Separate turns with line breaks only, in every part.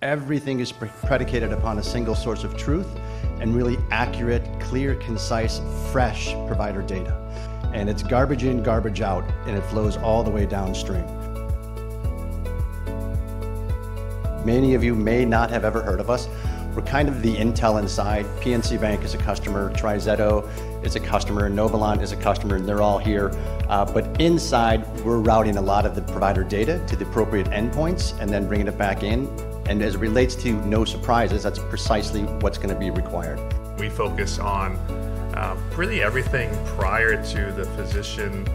Everything is predicated upon a single source of truth and really accurate, clear, concise, fresh provider data. And it's garbage in, garbage out, and it flows all the way downstream. Many of you may not have ever heard of us. We're kind of the Intel inside. PNC Bank is a customer, TriZetto is a customer, Novolont is a customer, and they're all here. But inside, we're routing a lot of the provider data to the appropriate endpoints and then bringing it back in. And as it relates to no surprises, that's precisely what's going to be required.
We focus on really everything prior to the physician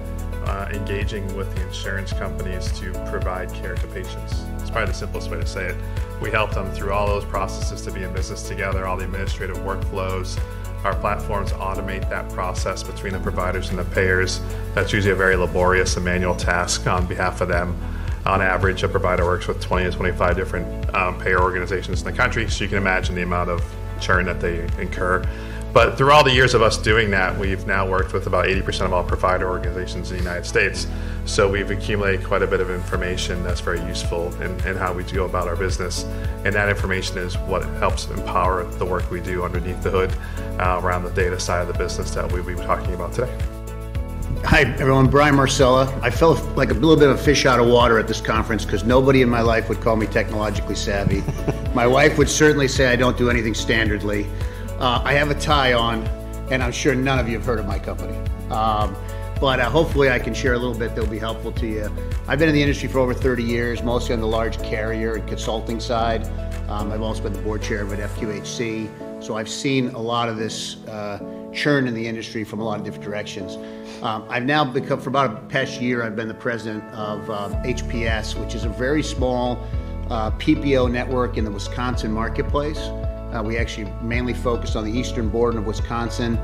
engaging with the insurance companies to provide care to patients. It's probably the simplest way to say it. We help them through all those processes to be in business together, all the administrative workflows. Our platforms automate that process between the providers and the payers. That's usually a very laborious and manual task on behalf of them. On average, a provider works with 20 to 25 different payer organizations in the country, so you can imagine the amount of churn that they incur. But through all the years of us doing that, we've now worked with about 80% of all provider organizations in the United States. So we've accumulated quite a bit of information that's very useful in how we go about our business. And that information is what helps empower the work we do underneath the hood around the data side of the business that we'll be talking about today.
Hi everyone, Brian Marsella. I felt like a little bit of a fish out of water at this conference because nobody in my life would call me technologically savvy. My wife would certainly say I don't do anything standardly. I have a tie on, and I'm sure none of you have heard of my company. But hopefully I can share a little bit that will be helpful to you. I've been in the industry for over 30 years, mostly on the large carrier and consulting side. I've also been the board chair of at FQHC, so I've seen a lot of this churn in the industry from a lot of different directions. I've now become, for about the past year, I've been the president of HPS, which is a very small PPO network in the Wisconsin marketplace. We actually mainly focus on the eastern border of Wisconsin,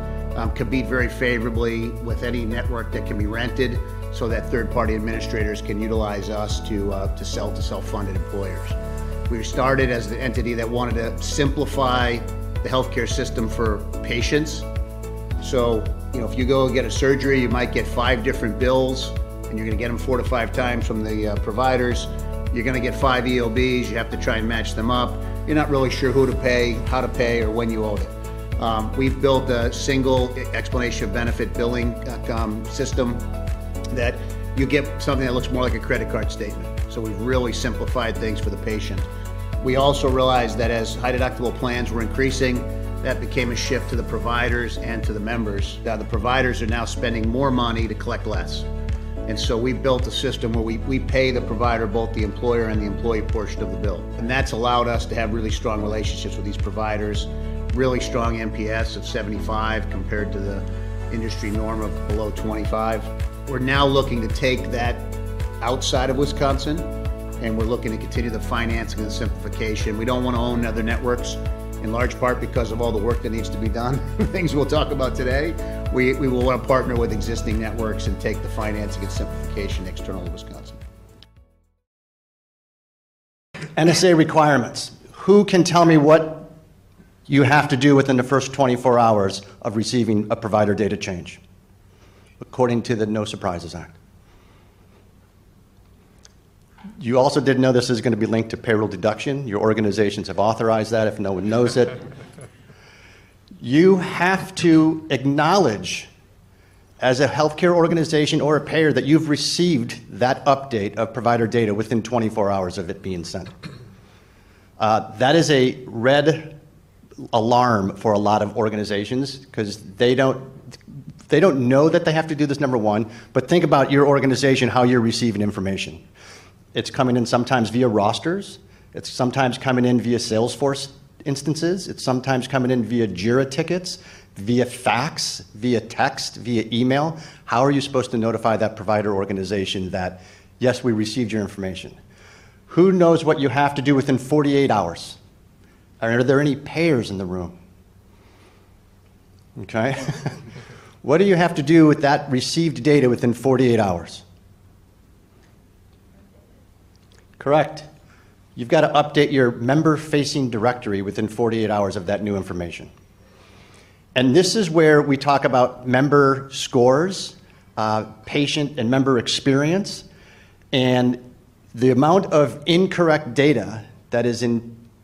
compete very favorably with any network that can be rented so that third-party administrators can utilize us to sell to self-funded employers. We started as the entity that wanted to simplify the healthcare system for patients. So, if you go get a surgery, you might get 5 different bills, and you're going to get them 4 to 5 times from the providers. You're going to get 5 EOBs. You have to try and match them up. You're not really sure who to pay, how to pay, or when you owe it. We've built a single explanation of benefit billing system that you get something that looks more like a credit card statement. So we've really simplified things for the patient. We also realized that as high deductible plans were increasing, that became a shift to the providers and to the members. Now the providers are now spending more money to collect less. And so we built a system where we pay the provider both the employer and the employee portion of the bill. And that's allowed us to have really strong relationships with these providers, really strong NPS of 75 compared to the industry norm of below 25. We're now looking to take that outside of Wisconsin, and we're looking to continue the financing and the simplification. We don't want to own other networks, in large part because of all the work that needs to be done, things we'll talk about today. We will want to partner with existing networks and take the financing and simplification external to Wisconsin.
NSA requirements. Who can tell me what you have to do within the first 24 hours of receiving a provider data change, according to the No Surprises Act? You also did know this is going to be linked to payroll deduction. Your organizations have authorized that if no one knows it. You have to acknowledge as a healthcare organization or a payer that you've received that update of provider data within 24 hours of it being sent. That is a red alarm for a lot of organizations because they don't know that they have to do this, number one, but think about your organization, how you're receiving information. It's coming in sometimes via rosters. It's sometimes coming in via Salesforce instances. It's sometimes coming in via Jira tickets, via fax, via text, via email. How are you supposed to notify that provider organization that, yes, we received your information? Who knows what you have to do within 48 hours? Are there any payers in the room? Okay. What do you have to do with that received data within 48 hours? Correct. You've got to update your member-facing directory within 48 hours of that new information. And this is where we talk about member scores, patient and member experience, and the amount of incorrect data that is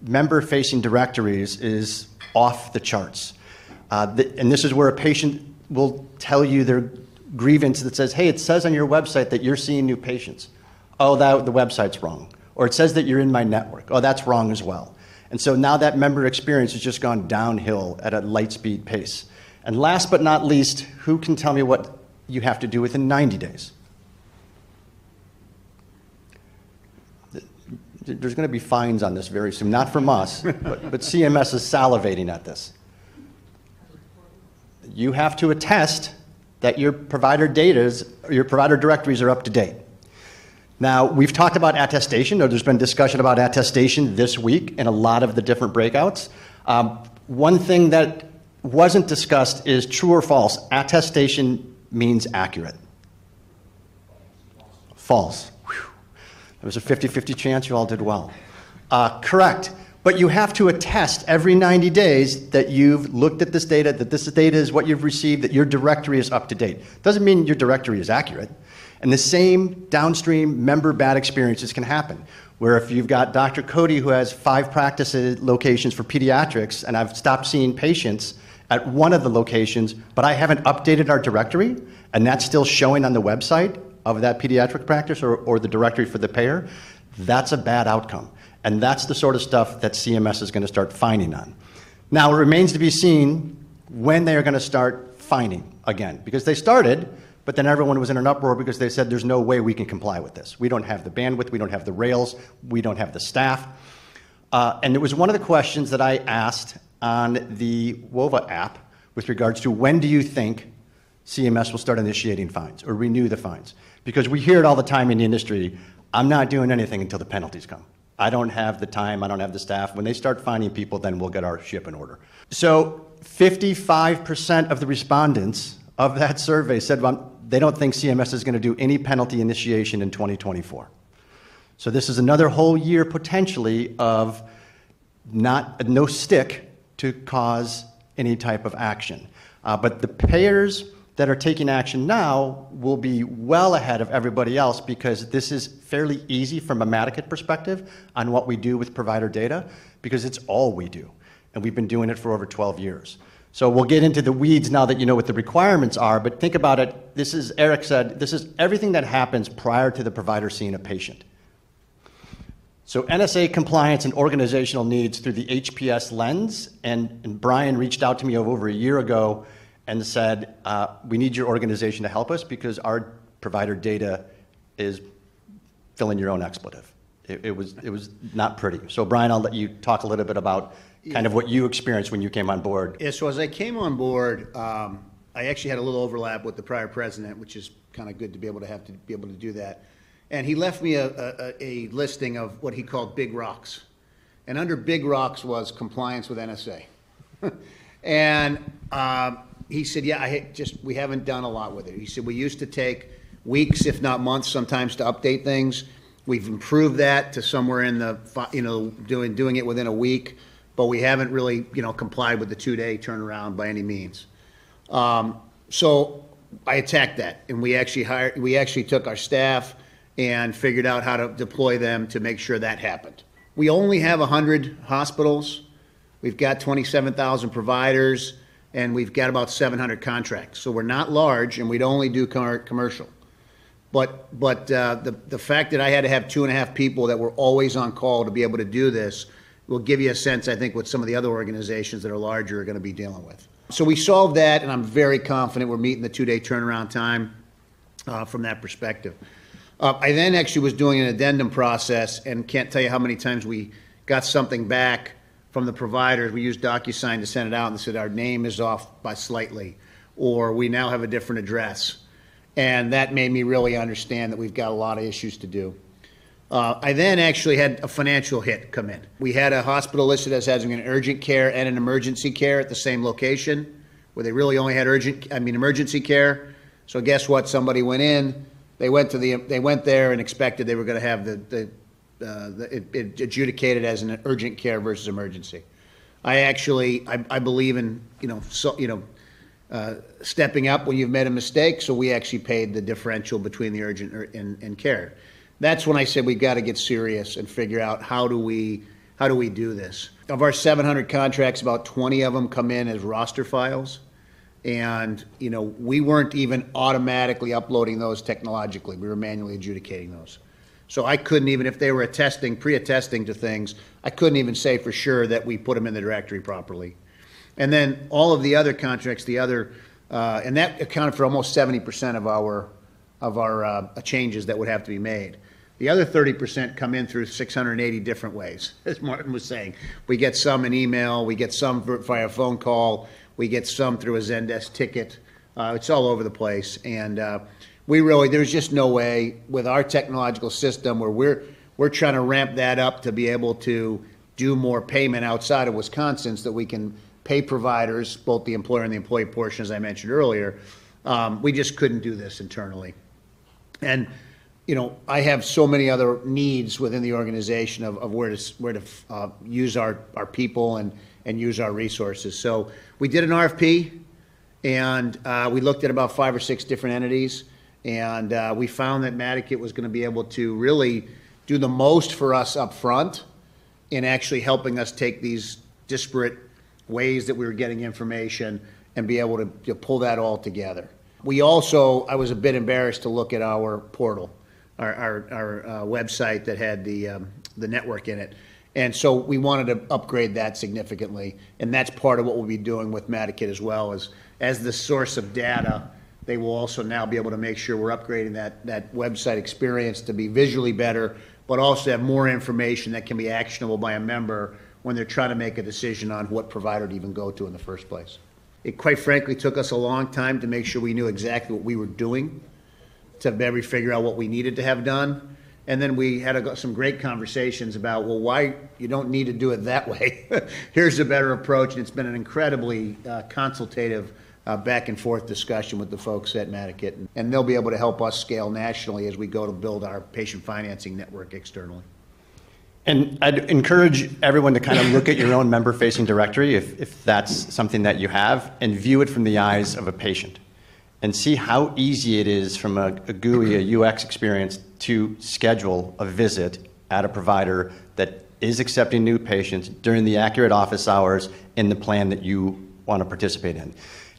member-facing directories is off the charts. And this is where a patient will tell you their grievance that says, hey, it says on your website that you're seeing new patients. Oh, the website's wrong. Or it says that you're in my network. Oh, that's wrong as well. And so now that member experience has just gone downhill at a light speed pace. And last but not least, who can tell me what you have to do within 90 days? There's going to be fines on this very soon, not from us, but CMS is salivating at this. You have to attest that your provider your provider directories are up to date. Now, we've talked about attestation, or there's been discussion about attestation this week in a lot of the different breakouts. One thing that wasn't discussed is true or false. Attestation means accurate. False. Whew. There was a 50-50 chance you all did well. Correct. But you have to attest every 90 days that you've looked at this data, that this data is what you've received, that your directory is up to date. Doesn't mean your directory is accurate. And the same downstream member bad experiences can happen, where if you've got Dr. Cody who has 5 practice locations for pediatrics, and I've stopped seeing patients at one of the locations, but I haven't updated our directory, and that's still showing on the website of that pediatric practice or the directory for the payer, that's a bad outcome. And that's the sort of stuff that CMS is going to start fining on. Now, it remains to be seen when they are going to start fining again, because they started, but then everyone was in an uproar because they said there's no way we can comply with this. We don't have the bandwidth, we don't have the rails, we don't have the staff. And it was one of the questions that I asked on the WOVA app with regards to when do you think CMS will start initiating fines or renew the fines? Because we hear it all the time in the industry, I'm not doing anything until the penalties come. I don't have the time, I don't have the staff. When they start fining people, then we'll get our ship in order. So 55% of the respondents of that survey said they don't think CMS is going to do any penalty initiation in 2024. So this is another whole year potentially of no stick to cause any type of action. But the payers that are taking action now will be well ahead of everybody else because this is fairly easy from a Madaket perspective on what we do with provider data because it's all we do. And we've been doing it for over 12 years. So we'll get into the weeds now that you know what the requirements are, but think about it. This is, Eric said, this is everything that happens prior to the provider seeing a patient. So NSA compliance and organizational needs through the HPS lens, and Brian reached out to me over a year ago and said, we need your organization to help us because our provider data is fill in your own expletive. It was not pretty. So Brian, I'll let you talk a little bit about kind of what you experienced when you came on board.
Yeah, so as I came on board, I actually had a little overlap with the prior president, which is kind of good to be able to do that. And he left me a listing of what he called big rocks. And under big rocks was compliance with NSA. And he said, yeah, we haven't done a lot with it. He said, we used to take weeks, if not months, sometimes to update things. We've improved that to somewhere in the, doing it within a week, but we haven't really, complied with the 2-day turnaround by any means. So I attacked that, and we actually took our staff and figured out how to deploy them to make sure that happened. We only have 100 hospitals. We've got 27,000 providers, and we've got about 700 contracts. So we're not large, and we'd only do commercial. But the fact that I had to have 2.5 people that were always on call to be able to do this will give you a sense, I think, what some of the other organizations that are larger are going to be dealing with. So we solved that, and I'm very confident we're meeting the 2-day turnaround time from that perspective. I then actually was doing an addendum process, and can't tell you how many times we got something back from the providers. We used DocuSign to send it out and said our name is off by slightly, or we now have a different address. And that made me really understand that we've got a lot of issues to do. I then actually had a financial hit come in. We had a hospital listed as having an urgent care and an emergency care at the same location, where they really only had emergency care. So guess what? Somebody went in. They went there and expected they were going to have it adjudicated as an urgent care versus emergency. I believe in stepping up when you've made a mistake. So we actually paid the differential between the urgent and care. That's when I said we got to get serious and figure out how do we how do we do this? Of our 700 contracts, about 20 of them come in as roster files. And, you know, we weren't even automatically uploading those technologically. We were manually adjudicating those. So I couldn't even, if they were pre-attesting to things, I couldn't even say for sure that we put them in the directory properly. And then all of the other contracts, and that accounted for almost 70% of our changes that would have to be made. The other 30% come in through 680 different ways, as Martin was saying. We get some in email, we get some via phone call, we get some through a Zendesk ticket. It's all over the place. And there's just no way with our technological system where we're trying to ramp that up to be able to do more payment outside of Wisconsin so that we can pay providers, both the employer and the employee portion, as I mentioned earlier. We just couldn't do this internally. And, you know, I have so many other needs within the organization of where to use our people and use our resources. So we did an RFP, and we looked at about 5 or 6 different entities, and we found that Madaket was going to be able to really do the most for us up front in actually helping us take these disparate ways that we were getting information and be able to pull that all together. I was a bit embarrassed to look at our portal, our website that had the network in it. And so we wanted to upgrade that significantly. And that's part of what we'll be doing with Madaket as well, as the source of data. They will also now be able to make sure we're upgrading that website experience to be visually better, but also have more information that can be actionable by a member when they're trying to make a decision on what provider to even go to in the first place. It quite frankly took us a long time to make sure we knew exactly what we were doing, to maybe figure out what we needed to have done. And then we had some great conversations about, well, why you don't need to do it that way. Here's a better approach. And it's been an incredibly consultative back and forth discussion with the folks at Madaket. And they'll be able to help us scale nationally as we go to build our patient financing network externally.
And I'd encourage everyone to kind of look at your own member-facing directory, if that's something that you have, and view it from the eyes of a patient, and see how easy it is from a GUI, a UX experience, to schedule a visit at a provider that is accepting new patients during the accurate office hours in the plan that you want to participate in.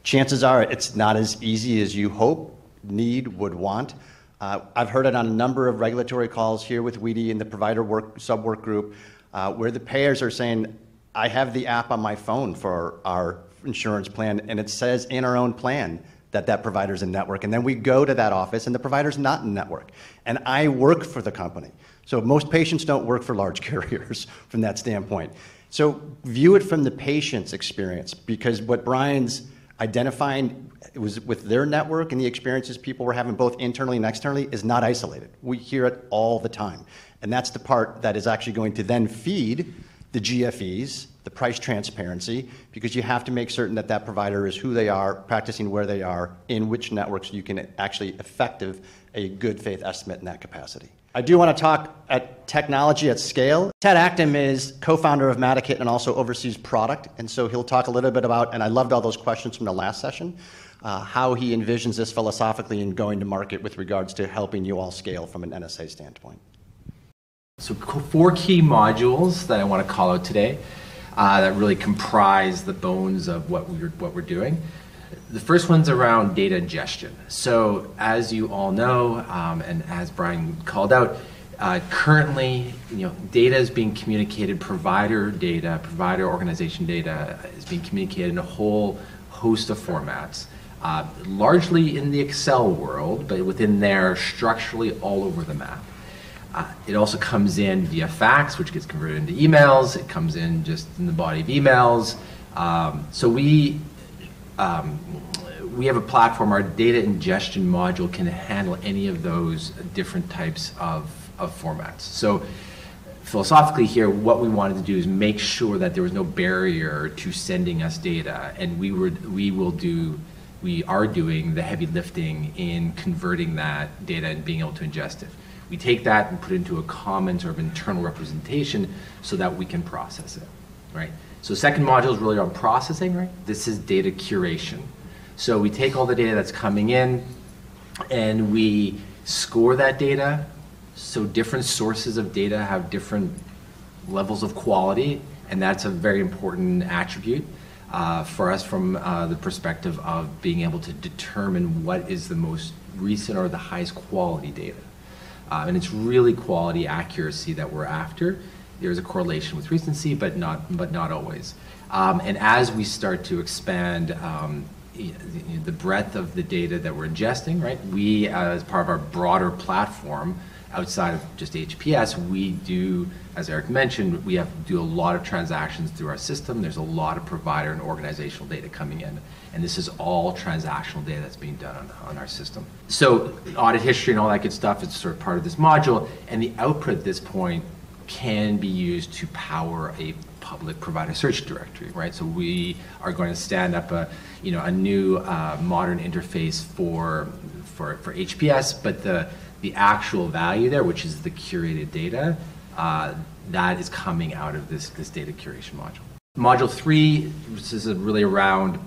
Chances are it's not as easy as you hope, need, would want. I've heard it on a number of regulatory calls here with WEDI and the provider sub-work group, where the payers are saying, I have the app on my phone for our insurance plan, and it says in our own plan that provider's in network. And then we go to that office, and the provider's not in network. And I work for the company. So most patients don't work for large carriers from that standpoint. So view it from the patient's experience, because what Brian's identifying was with their network and the experiences people were having both internally and externally is not isolated. We hear it all the time. And that's the part that is actually going to then feed the GFEs, the price transparency, because you have to make certain that that provider is who they are, practicing where they are, in which networks you can actually effective a good faith estimate in that capacity. I do want to talk at technology at scale. Ted Acthem is co-founder of Madaket and also oversees product. And so he'll talk a little bit about, and I loved all those questions from the last session, how he envisions this philosophically in going to market with regards to helping you all scale from an NSA standpoint.
So 4 key modules that I want to call out today that really comprise the bones of what we're doing. The first one's around data ingestion. So as you all know, and as Brian called out, currently, data is being communicated, provider data, provider organization data is being communicated in a whole host of formats, largely in the Excel world, but within there, structurally all over the map. It also comes in via fax, which gets converted into emails. It comes in just in the body of emails. So we have a platform, our data ingestion module can handle any of those different types of formats. So philosophically here, what we wanted to do is make sure that there was no barrier to sending us data, and we are doing the heavy lifting in converting that data and being able to ingest it. We take that and put it into a common sort of internal representation so that we can process it, right? So second module is really on processing, right? This is data curation. So we take all the data that's coming in and we score that data. So different sources of data have different levels of quality, and that's a very important attribute for us from the perspective of being able to determine what is the most recent or the highest quality data. And it's really quality accuracy that we're after. There's a correlation with recency, but not always. And as we start to expand the breadth of the data that we're ingesting, right? We, as part of our broader platform, outside of just HPS, we do, as Eric mentioned, we have to do a lot of transactions through our system. There's a lot of provider and organizational data coming in, and this is all transactional data that's being done on our system. So audit history and all that good stuff is sort of part of this module, and the output at this point can be used to power a public provider search directory, right? So we are going to stand up a new modern interface for HPS, but the actual value there, which is the curated data, that is coming out of this data curation module. Module 3, this is really around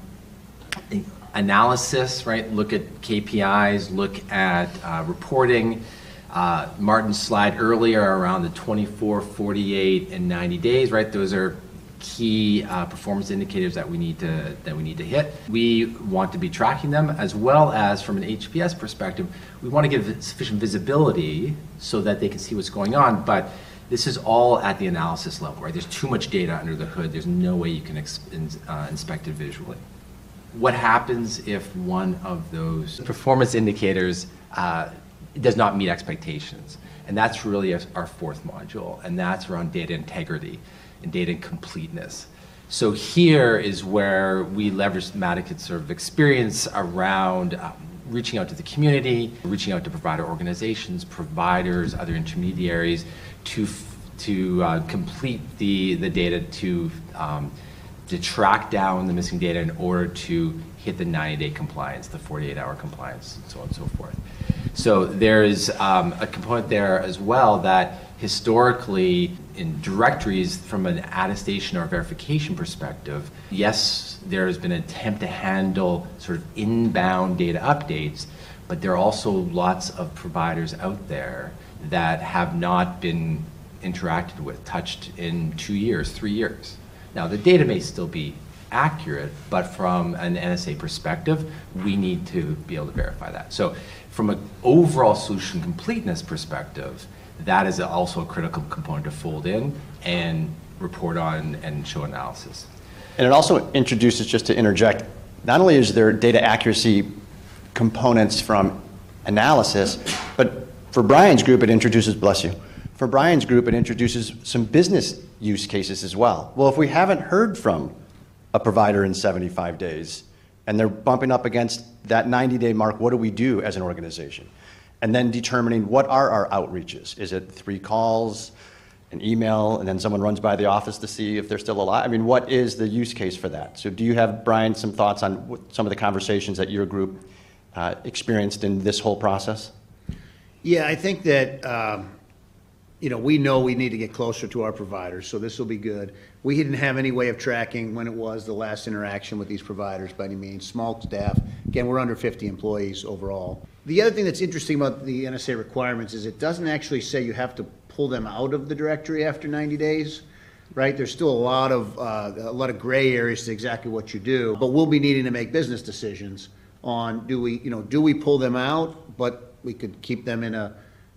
analysis, right? Look at KPIs, look at reporting. Martin's slide earlier around the 24, 48, and 90 days, right? Those are key performance indicators that we need to hit. We want to be tracking them, as well as from an HPS perspective, we want to give sufficient visibility so that they can see what's going on. But this is all at the analysis level, right? There's too much data under the hood. There's no way you can inspect it visually. What happens if one of those performance indicators does not meet expectations? And that's really our fourth module, and that's around data integrity and data completeness. So here is where we leverage Madaket's sort of experience around reaching out to the community, reaching out to provider organizations, providers, other intermediaries to complete the data to track down the missing data in order to hit the 90-day compliance, the 48-hour compliance, and so on and so forth. So there's a component there as well that historically in directories from an attestation or verification perspective, yes, there's been an attempt to handle sort of inbound data updates, but there are also lots of providers out there that have not been interacted with, touched in 2 years, 3 years. Now the data may still be accurate, but from an NSA perspective, we need to be able to verify that. So from an overall solution completeness perspective, that is also a critical component to fold in and report on and show analysis.
And it also introduces, just to interject, not only is there data accuracy components from analysis, but for Brian's group it introduces, bless you, for Brian's group it introduces some business use cases as well. Well, if we haven't heard from a provider in 75 days and they're bumping up against that 90-day mark, what do we do as an organization? And then determining what are our outreaches. Is it 3 calls, an email, and then someone runs by the office to see if they're still alive? I mean, what is the use case for that? So do you have, Brian, some thoughts on some of the conversations that your group experienced in this whole process?
Yeah, I think that we know we need to get closer to our providers, so this will be good. We didn't have any way of tracking when it was the last interaction with these providers by any means. Small staff. Again, we're under 50 employees overall. The other thing that's interesting about the NSA requirements is it doesn't actually say you have to pull them out of the directory after 90 days, right? There's still a lot of gray areas to exactly what you do, but we'll be needing to make business decisions on do we pull them out, but we could keep them in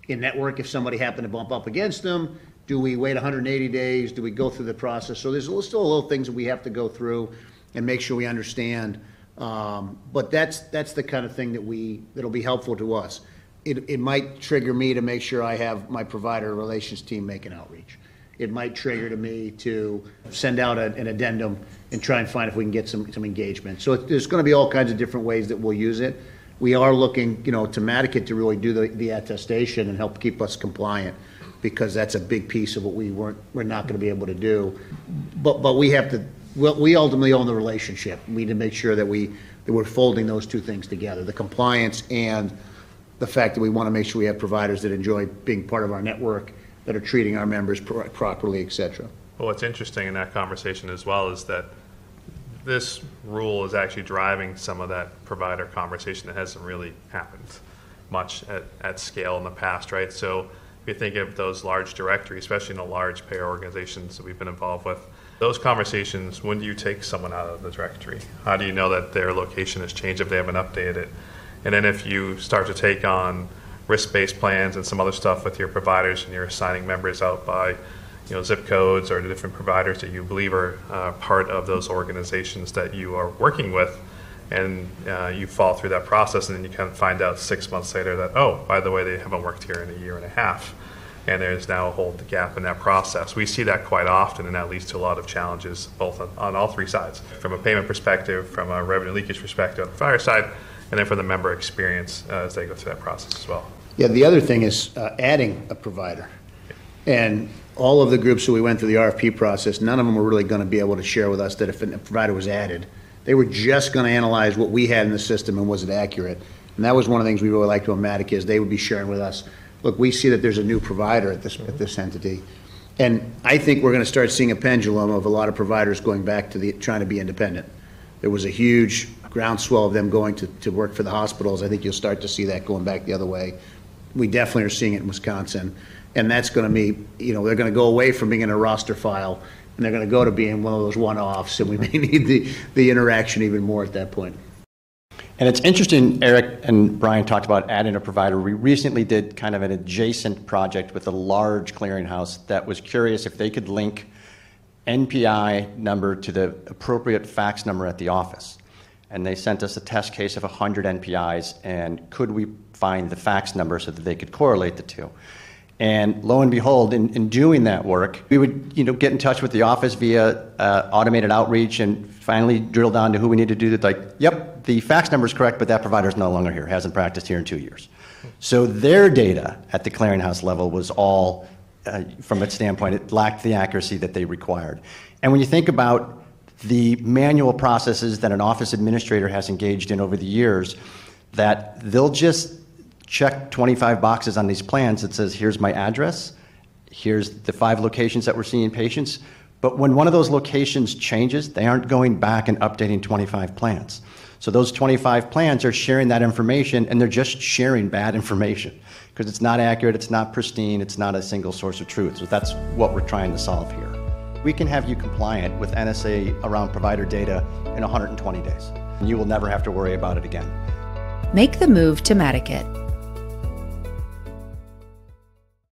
network if somebody happened to bump up against them. Do we wait 180 days? Do we go through the process? So there's still a little things that we have to go through and make sure we understand. But that's the kind of thing that'll be helpful to us. It might trigger me to make sure I have my provider relations team make an outreach. It might trigger to me to send out an addendum and try and find if we can get some engagement. So there's going to be all kinds of different ways that we'll use it. We are looking, to Madaket to really do the attestation and help keep us compliant, because that's a big piece of what we're not going to be able to do. But we have to. We ultimately own the relationship. We need to make sure that we're folding those two things together: the compliance and the fact that we want to make sure we have providers that enjoy being part of our network, that are treating our members properly, et cetera.
Well, what's interesting in that conversation as well is that this rule is actually driving some of that provider conversation that hasn't really happened much at scale in the past, right? So We think of those large directories, especially in the large payer organizations that we've been involved with. Those conversations, when do you take someone out of the directory? How do you know that their location has changed if they haven't updated it? And then if you start to take on risk-based plans and some other stuff with your providers and you're assigning members out by zip codes or the different providers that you believe are part of those organizations that you are working with, and you fall through that process, and then you kind of find out 6 months later that, oh, by the way, they haven't worked here in a year and a half, and there's now a whole gap in that process. We see that quite often, and that leads to a lot of challenges both on all three sides, from a payment perspective, from a revenue leakage perspective on the provider side, and then from the member experience as they go through that process as well.
Yeah, the other thing is adding a provider. And all of the groups that we went through the RFP process, none of them were really going to be able to share with us that if a provider was added, they were just going to analyze what we had in the system and was it accurate. And that was one of the things we really liked about Madaket is they would be sharing with us, look, we see that there's a new provider at this entity. And I think we're going to start seeing a pendulum of a lot of providers going back to trying to be independent. There was a huge groundswell of them going to work for the hospitals. I think you'll start to see that going back the other way. We definitely are seeing it in Wisconsin. And that's going to be, they're going to go away from being in a roster file, and they're going to go to being one of those one-offs, and we may need the interaction even more at that point.
And it's interesting, Eric and Brian talked about adding a provider. We recently did kind of an adjacent project with a large clearinghouse that was curious if they could link NPI number to the appropriate fax number at the office. And they sent us a test case of 100 NPIs, and could we find the fax number so that they could correlate the two? And lo and behold, in doing that work, we would get in touch with the office via automated outreach and finally drill down to who we need to do that. Like, yep, the fax number is correct, but that provider is no longer here, hasn't practiced here in 2 years. So their data at the clearinghouse level was all, from its standpoint, it lacked the accuracy that they required. And when you think about the manual processes that an office administrator has engaged in over the years, that they'll just check 25 boxes on these plans that says, here's my address, here's the 5 locations that we're seeing patients. But when one of those locations changes, they aren't going back and updating 25 plans. So those 25 plans are sharing that information, and they're just sharing bad information because it's not accurate, it's not pristine, it's not a single source of truth. So that's what we're trying to solve here. We can have you compliant with NSA around provider data in 120 days. And you will never have to worry about it again.
Make the move to Madaket.